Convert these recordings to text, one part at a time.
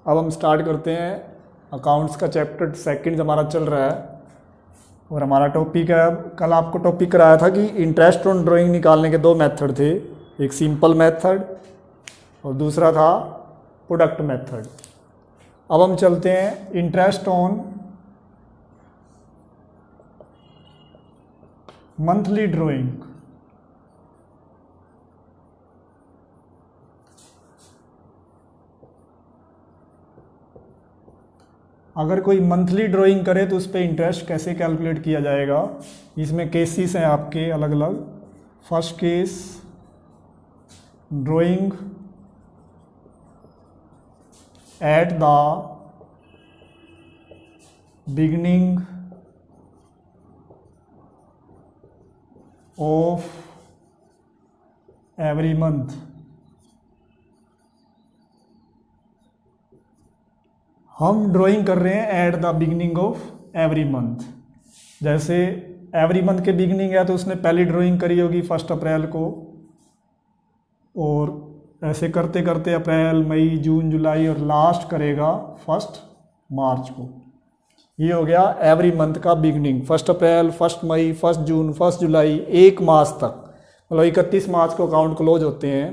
अब हम स्टार्ट करते हैं। अकाउंट्स का चैप्टर सेकंड हमारा चल रहा है और हमारा टॉपिक है, कल आपको टॉपिक कराया था कि इंटरेस्ट ऑन ड्राइंग निकालने के दो मेथड थे, एक सिंपल मेथड और दूसरा था प्रोडक्ट मेथड। अब हम चलते हैं इंटरेस्ट ऑन मंथली ड्राइंग। अगर कोई मंथली ड्राइंग करे तो उस पर इंटरेस्ट कैसे कैलकुलेट किया जाएगा। इसमें केसेस हैं आपके अलग अलग। First case, drawing at the beginning of every month. हम ड्राइंग कर रहे हैं at the beginning of every month. जैसे एवरी मंथ के बिगिनिंग है तो उसने पहली ड्राइंग करी होगी 1 अप्रैल को, और ऐसे करते करते अप्रैल, मई, जून, जुलाई और लास्ट करेगा 1 मार्च को। ये हो गया एवरी मंथ का बिगिनिंग। 1 अप्रैल, 1 मई, 1 जून, 1 जुलाई, 1 मार्च तक, मतलब 31 मार्च को अकाउंट क्लोज होते हैं।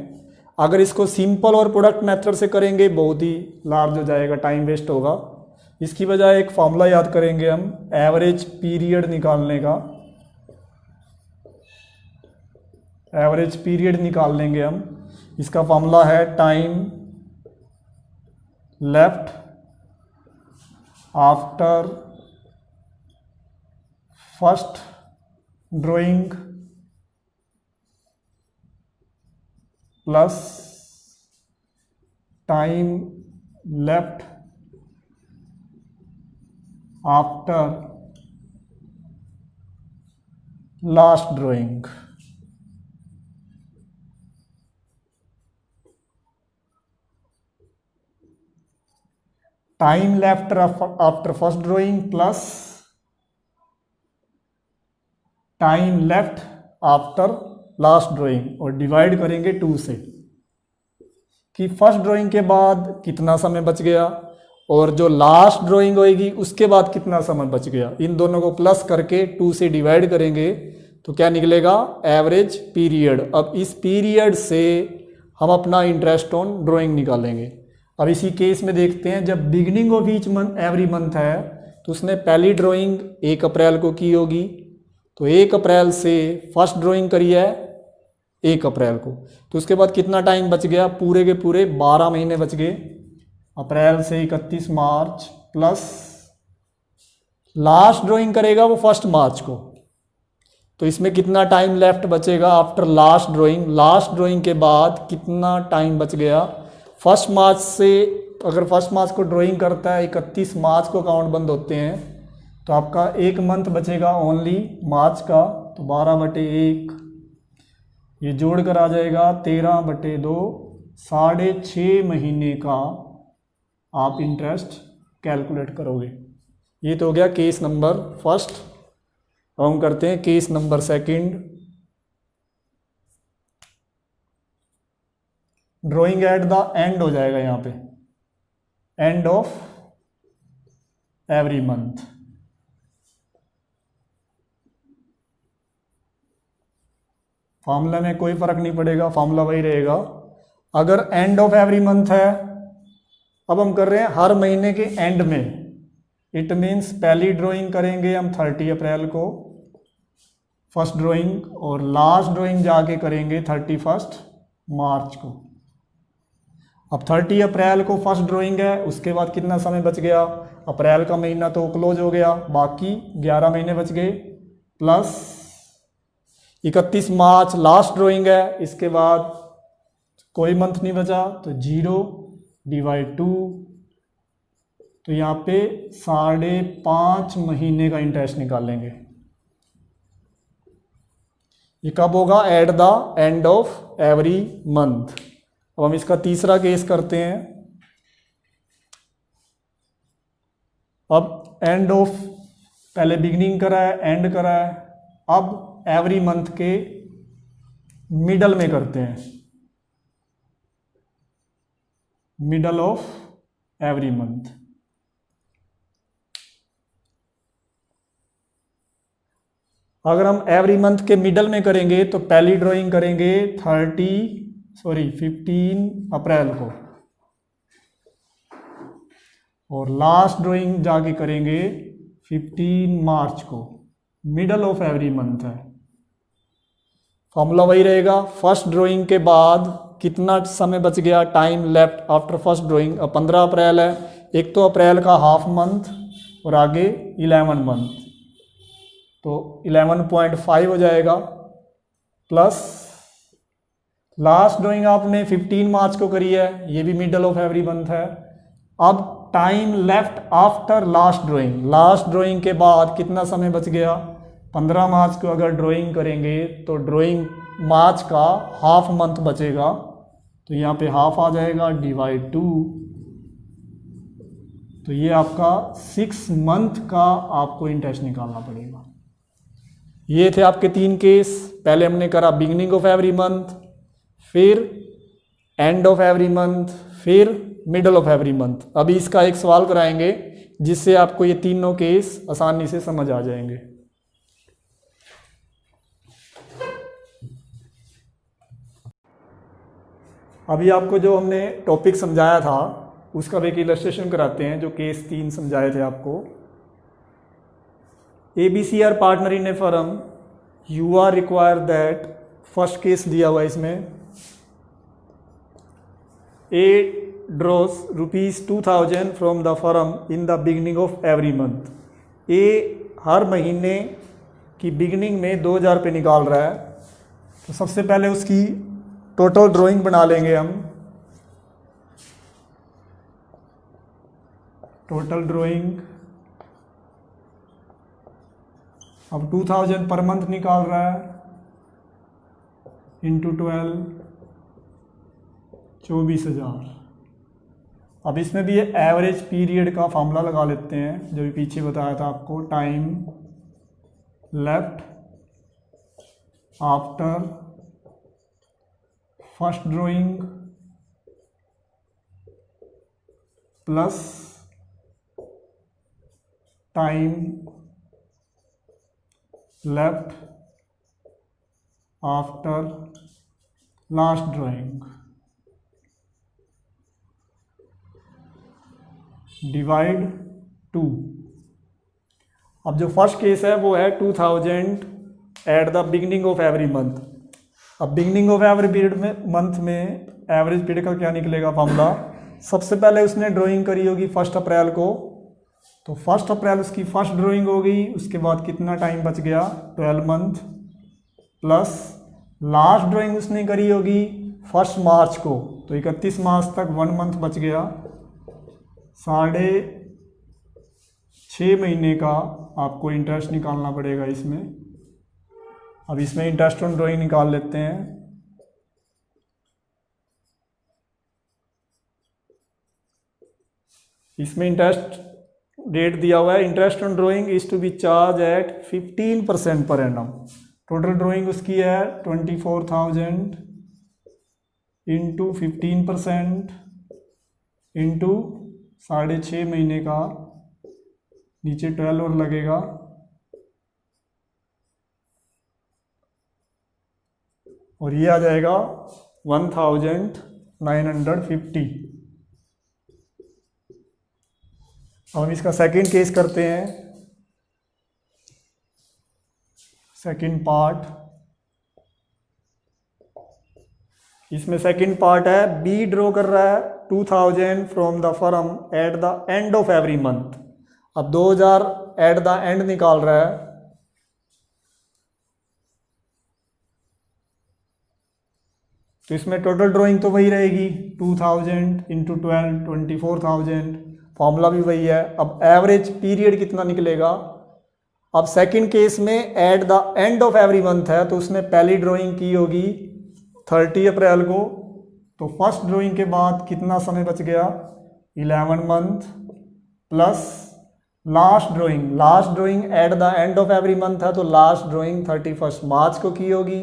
अगर इसको सिंपल और प्रोडक्ट मेथड से करेंगे बहुत ही लार्ज हो जाएगा, टाइम वेस्ट होगा। इसकी बजाय एक फॉर्मूला याद करेंगे हम एवरेज पीरियड निकालने का। एवरेज पीरियड निकाल लेंगे हम। इसका फॉर्मूला है time left after first drawing plus time left after last drawing. Time left after first drawing plus time left after last drawing, और डिवाइड करेंगे 2 से कि फर्स्ट ड्राइंग के बाद कितना समय बच गया और जो लास्ट ड्राइंग होएगी उसके बाद कितना समय बच गया। इन दोनों को प्लस करके 2 से डिवाइड करेंगे तो क्या निकलेगा, एवरेज पीरियड। अब इस पीरियड से हम अपना इंटरेस्ट ऑन ड्राइंग निकालेंगे। अब इसी केस में देखते हैं, जब beginning of each month every month है तो उसने पहली ड्राइंग 1 अप्रैल को की होगी, तो 1 अप्रैल से फर्स्ट ड्राइंग करी है 1 अप्रैल को, तो उसके बाद कितना टाइम बच गया, पूरे के पूरे 12 महीने बच गए। अप्रैल से 31 मार्च प्लस लास्ट ड्राइंग करेगा वो 1 मार्च को, तो इसमें कितना टाइम लेफ्ट बचेगा after last drawing. Last drawing के बाद कितना टाइम बच गया 1 मार्च से। अगर 1 मार्च को ड्राइंग करता है 31 मार्च को अकाउंट बंद होते हैं, तो आपका 1 मंथ बचेगा ओनली मार्च का, तो 12/1 ये जोड़ कर आ जाएगा 13/2, 6.5 महीने का आप इंटरेस्ट कैलकुलेट करोगे। ये तो हो गया केस नंबर फर्स्ट। अब हम करते हैं case number second. Drawing at the end हो जाएगा, यहाँ पे end of every month. Formula में कोई फर्क नहीं पड़ेगा, फॉर्मूला वही रहेगा। अगर एंड ऑफ एवरी मंथ है, अब हम कर रहे हैं हर महीने के एंड में, इट मीन्स पहली ड्राइंग करेंगे हम 30 अप्रैल को फर्स्ट ड्राइंग, और लास्ट ड्राइंग जाके करेंगे 31 मार्च को। अब 30 अप्रैल को फर्स्ट ड्राइंग है, उसके बाद कितना समय बच गया, अप्रैल का महीना तो क्लोज हो गया, बाकी 11 महीने बच गए, प्लस 31 मार्च लास्ट ड्राइंग है, इसके बाद कोई मंथ नहीं बचा, तो 0/2, तो यहाँ पे 5.5 महीने का इंटरेस्ट निकालेंगे। ये कब होगा, at the end of every month. अब हम इसका तीसरा केस करते हैं। अब एंड ऑफ, पहले बिगिनिंग करा है, एंड करा है, अब एवरी मंथ के मिडल में करते हैं, मिडल ऑफ एवरी मंथ। अगर हम एवरी मंथ के मिडल में करेंगे तो पहली ड्राइंग करेंगे 15 अप्रैल को, और लास्ट ड्राइंग जाके करेंगे 15 मार्च को। मिडल ऑफ एवरी मंथ है। फॉर्मूला वही रहेगा, फर्स्ट ड्राइंग के बाद कितना समय बच गया, time left after first drawing. अब 15 अप्रैल है, एक तो अप्रैल का हाफ मंथ और आगे 11 मंथ, तो 11.5 हो जाएगा, प्लस लास्ट ड्राइंग आपने 15 मार्च को करी है, ये भी मिडल ऑफ एवरी मंथ है। अब time left after last drawing, last drawing के बाद कितना समय बच गया, 15 मार्च को अगर ड्राइंग करेंगे तो ड्राइंग मार्च का हाफ मंथ बचेगा, तो यहाँ पे हाफ आ जाएगा, डिवाइड 2, तो ये आपका 6 मंथ का आपको इंटरेस्ट निकालना पड़ेगा। ये थे आपके 3 केस। पहले हमने करा बिगिनिंग ऑफ एवरी मंथ, फिर एंड ऑफ एवरी मंथ, फिर मिडल ऑफ एवरी मंथ। अभी इसका एक सवाल कराएंगे जिससे आपको ये तीनों केस आसानी से समझ आ जाएंगे। अभी आपको जो हमने टॉपिक समझाया था उसका भी एक इलस्ट्रेशन कराते हैं, जो केस 3 समझाए थे आपको। ABC are partner in a firm, you are require that, first case दिया हुआ है इसमें, A draws ₹2000 from the firm in the beginning of every month. A हर महीने की बिगिनिंग में 2000 रुपये निकाल रहा है, तो सबसे पहले उसकी टोटल ड्राइंग बना लेंगे हम। टोटल ड्राइंग, अब 2000 पर मंथ निकाल रहा है, इंटू 12, 24,000। अब इसमें भी ये एवरेज पीरियड का फॉर्मूला लगा लेते हैं, जो भी पीछे बताया था आपको, time left after first drawing plus time left after last drawing divide 2। अब जो फर्स्ट केस है वो है 2000 at the beginning of every month. अब बिगिनिंग ऑफ एवरी पीरियड में मंथ में एवरेज पीरियड का क्या निकलेगा फॉर्मूला, सबसे पहले उसने ड्राइंग करी होगी 1 अप्रैल को, तो 1 अप्रैल उसकी फर्स्ट ड्राइंग हो गई, उसके बाद कितना टाइम बच गया, 12 मंथ, प्लस लास्ट ड्राइंग उसने करी होगी 1 मार्च को, तो 31 मार्च तक 1 मंथ बच गया, 6.5 महीने का आपको इंटरेस्ट निकालना पड़ेगा इसमें। अब इसमें इंटरेस्ट ऑन ड्राइंग निकाल लेते हैं। इसमें इंटरेस्ट रेट दिया हुआ है, interest on drawing is to be charged at 15% per annum. Total drawing उसकी है 24,000 इंटू 15% इंटू 6.5 महीने का, नीचे 12 और लगेगा, और ये आ जाएगा 1950। अब हम इसका सेकंड केस करते हैं, सेकंड पार्ट। इसमें सेकंड पार्ट है, बी ड्रॉ कर रहा है 2000 from the firm at the end of every month. अब 2000 एट द एंड निकाल रहा है, तो इसमें टोटल ड्राइंग तो वही रहेगी 2000 इंटू 12, 24,000, फॉर्मूला भी वही है। अब एवरेज पीरियड कितना निकलेगा, अब सेकंड केस में at the end of every month है, तो उसने पहली ड्राइंग की होगी 30 अप्रैल को, तो फर्स्ट ड्राइंग के बाद कितना समय बच गया, 11 month, plus last drawing at the end of every month है, तो लास्ट ड्राइंग 31 मार्च को की होगी,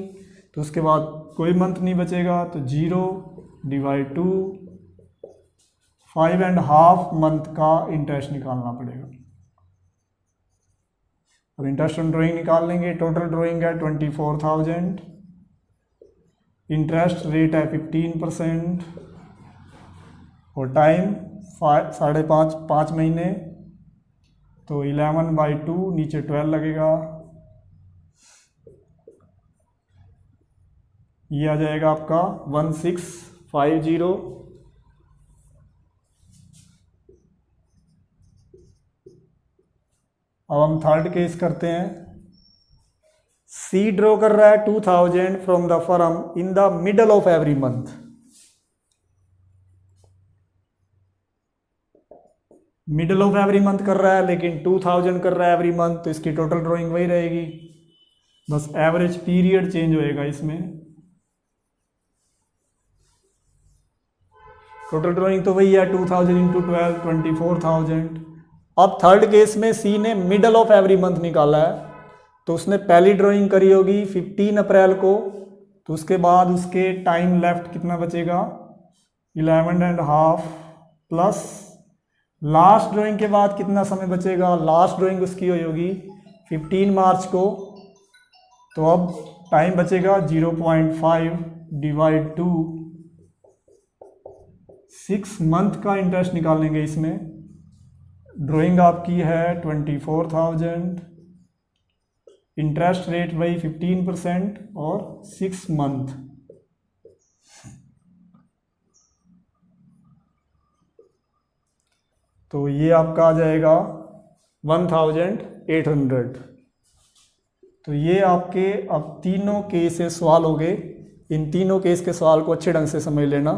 तो उसके बाद कोई मंथ नहीं बचेगा, तो 0 डिवाइड 2, 5.5 मंथ का इंटरेस्ट निकालना पड़ेगा। अब इंटरेस्ट ऑन ड्राइंग निकाल लेंगे। टोटल ड्राइंग है 24,000, इंटरेस्ट रेट है 15% और टाइम 5.5 महीने, तो 11/2 नीचे 12 लगेगा, ये आ जाएगा आपका 1650। अब हम थर्ड केस करते हैं। सी ड्रॉ कर रहा है 2000 from the firm in the middle of every month. Middle of every month कर रहा है लेकिन 2000 कर रहा है एवरी मंथ, तो इसकी टोटल ड्राइंग वही रहेगी, बस एवरेज पीरियड चेंज होएगा इसमें। टोटल ड्राइंग तो वही है 2000 इंटू 12 24,000। अब थर्ड केस में सी ने मिडल ऑफ एवरी मंथ निकाला है, तो उसने पहली ड्राइंग करी होगी 15 अप्रैल को, तो उसके बाद उसके टाइम लेफ्ट कितना बचेगा 11.5 प्लस लास्ट ड्राइंग के बाद कितना समय बचेगा, लास्ट ड्राइंग उसकी हुई होगी 15 मार्च को, तो अब टाइम बचेगा 0.5 डिवाइड टू 6 मंथ का इंटरेस्ट निकालेंगे इसमें। ड्राइंग आपकी है 24,000, इंटरेस्ट रेट वही 15% और 6 मंथ। तो ये आपका आ जाएगा 1800। तो ये आपके अब तीनों केस से सवाल हो गए। इन तीनों केस के सवाल को अच्छे ढंग से समझ लेना।